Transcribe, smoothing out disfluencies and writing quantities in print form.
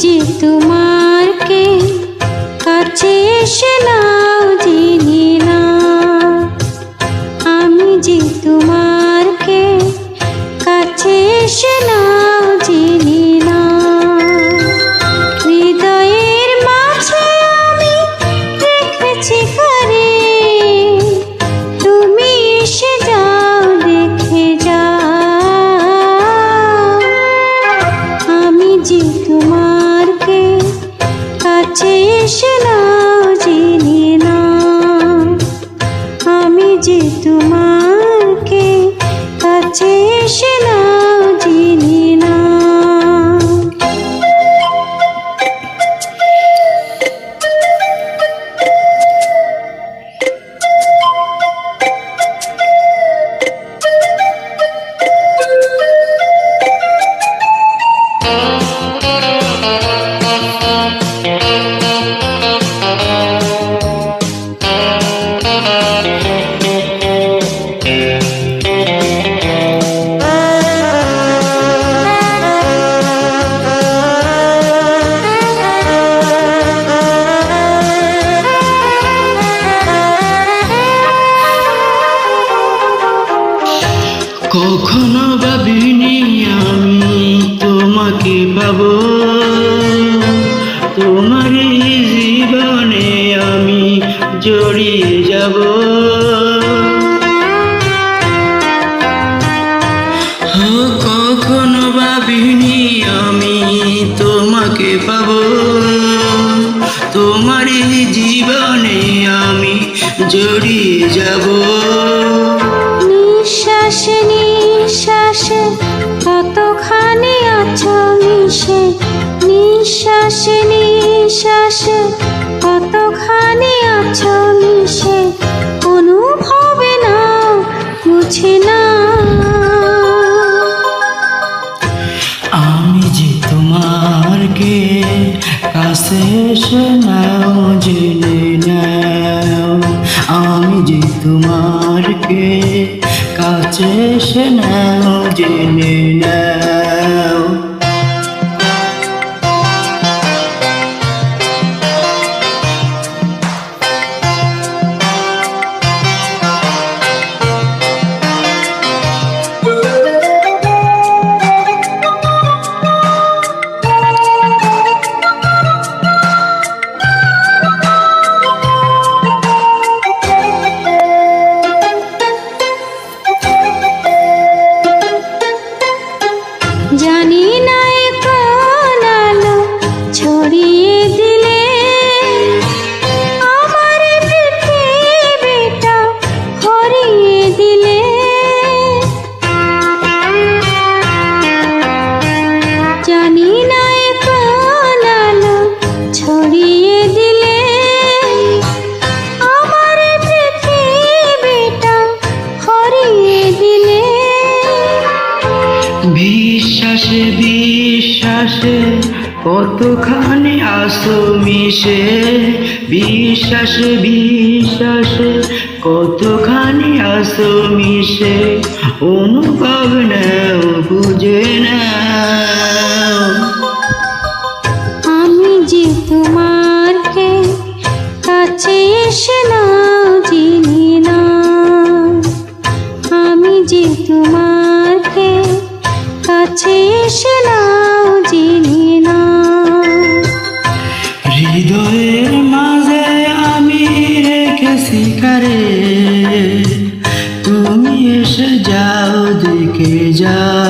যে তোমারকে কাছে এসে নাও চিনি না, আমি যে তোমারকে কাছে এসে নাও চিনি না। হৃদয়ের মাঝে আমি রেখেছি ঘরে, তুমি এসে যাও দেখে যাও। আমি যে তোমারকে কাছে এসে নাও চিনি না, আমি যে তোমারকে কাছে এসে নাও চিনি না। কখনো ভাবিনি আমি তোমাকে পাবো, তোমার জীবনে আমি জড়িয়ে যাব। কখনো ভাবিনি আমি তোমাকে পাবো, তোমার জীবনে আমি জড়িয়ে যাব। নিঃশ্বাসে নিঃশ্বাসে কতখানি আছো মিশে, নিঃশ্বাসে নিঃশ্বাসে কতখানি আছো মিশে, অনুভবে না মুছে না। আমি যে তোমারকে কাছে এসে নাও জেনে নাও, আমি যে তোমারকে কাছে এসে নাও জেনে নাও। জানি না কোন আলো ছড়িয়ে দিলে আমার পৃথিবীটা ভরিয়ে দিলে। জানি না কোন আলো ছড়িয়ে দিলে আমার পৃথিবীটা ভরিয়ে দিলে। বিশ্বাসে বিশ্বাসে কতখানি আসো মিশে, বিশ্বাসে বিশ্বাসে কতখানি আসো মিশে, অনুভব নাও বুঝে নাও। আমি যে তোমারকে কাছে এসে নাও চিনি না, আমি যে তোমারকে কাছে এসে নাও চিনি না। হৃদয়ের মাঝে আমি রেখেছি ঘরে, তুমি এসে যাও দেখে যাও।